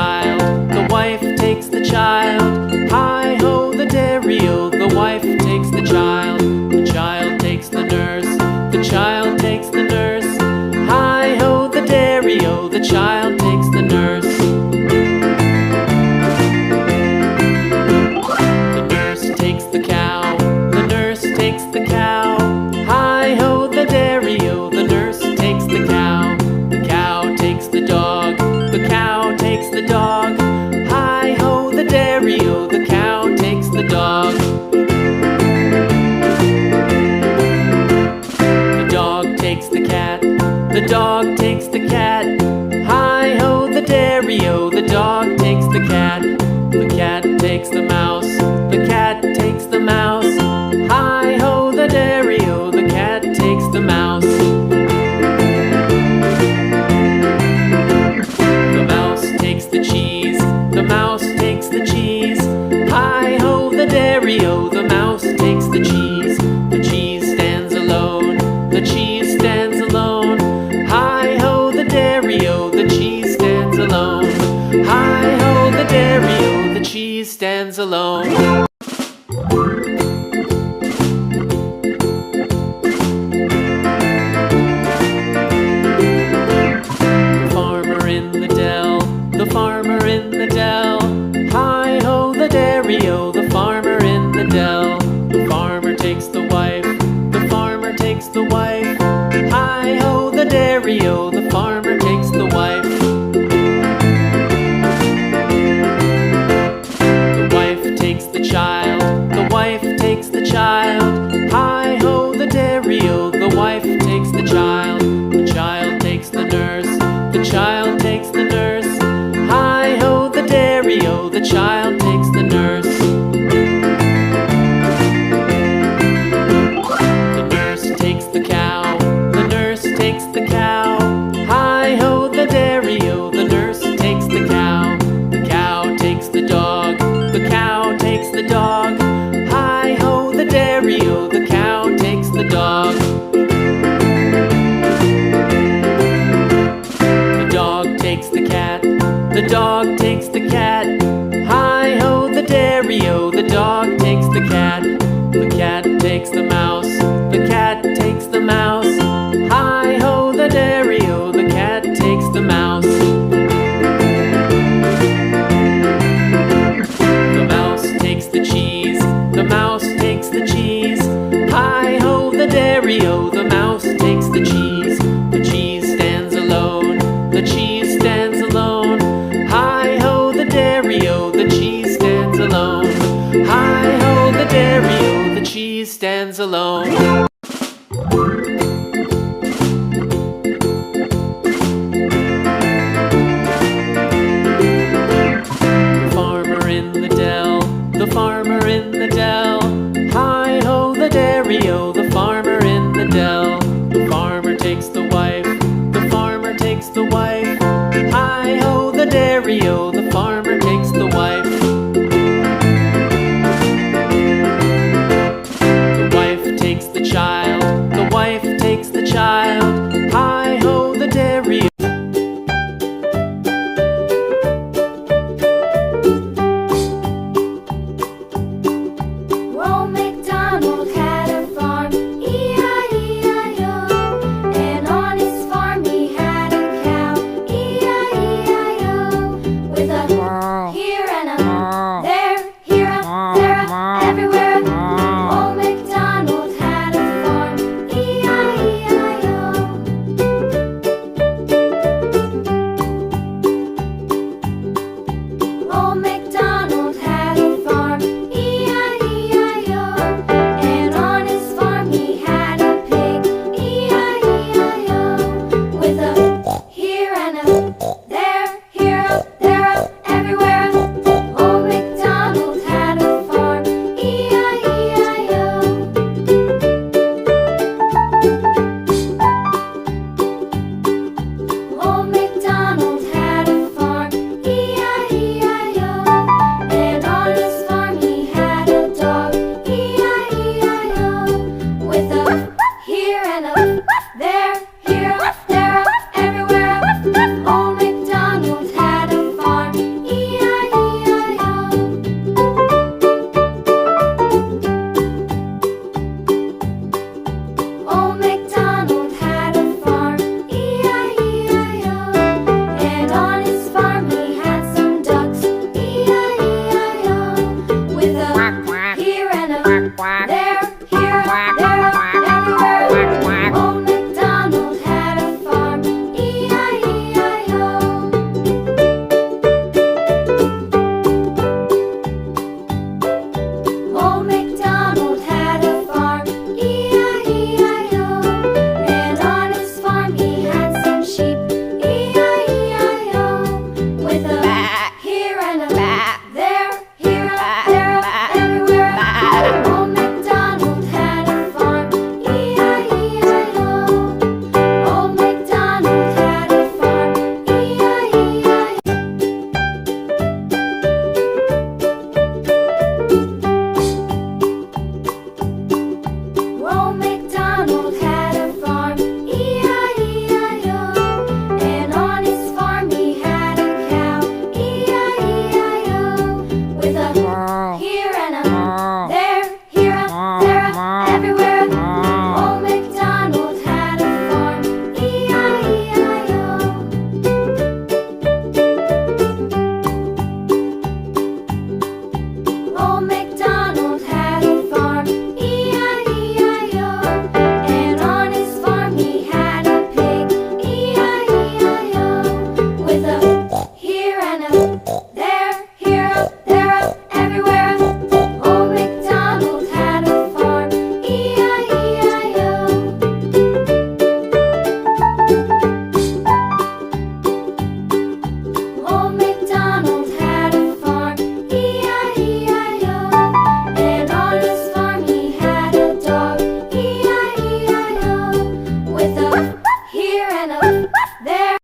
child, the wife takes the child. Hi-ho, the dairy-o, the wife takes the child takes the nurse, the child takes the nurse. Hi-ho, the dairy-o, the child takes the nurse. The nurse takes the cow, the nurse takes the cow. Hi-ho, the dairy-o, the nurse takes the cow. The cow takes the dog, the cow takes the dog. Hi-ho, the dairy-o, the cow takes the dog. The dog takes the cat, the dog takes the cat. Hi-ho, the dairy-o, the dog takes the cat. The cat takes the mouse, the cat takes the mouse. Hi-ho, the dairy-o, the cat takes the mouse. The mouse takes the cheese, the mouse takes the cheese. Hi-ho, the dairy-o, the mouse takes the cheese. The cheese stands alone, the cheese stands alone. Hi-ho, the dairy-o, the cheese stands alone. Hi-ho, the dairy-o, the cheese stands alone. The farmer in the dell, the farmer in the dell. Hi-ho, the dairy-o, the farmer in the dell. The farmer takes the wife, the farmer takes the wife. Hi-ho, the dairy-o, the farmer takes the wife. The wife takes the child, the wife takes the child. Hi-ho, the dairy-o, the wife takes the child. The child takes the nurse, the child takes the nurse. Hi-ho, the dairy-o, the child takes the nurse. The nurse takes the cow, the nurse takes the cow. Hi-ho, the dairy-o, the nurse takes the cow. The cow takes the dog, the cow takes the dog. Hi-ho, the dairy-o, the cow takes the dog. The dog takes the cat, the dog takes the cat. Hi-ho, the dairy-o, the dog takes the cat. The cat takes the mouse, the cat takes the mouse. Hi-ho, the dairy-o, the cat takes the mouse. The mouse takes the cheese, the mouse takes the cheese. Hi-ho, the dairy-o, the mouse takes the cheese. The cheese stands alone, the cheese stands alone. Hi-ho, the dairy-o, the cheese stands alone. Hi-ho, the dairy-o, the cheese stands alone. The farmer in the dell, the farmer in the dell. Hi-ho, the dairy-o, the farmer in the dell. The farmer takes the wife, the farmer takes the wife. Hi-ho, the dairy-o,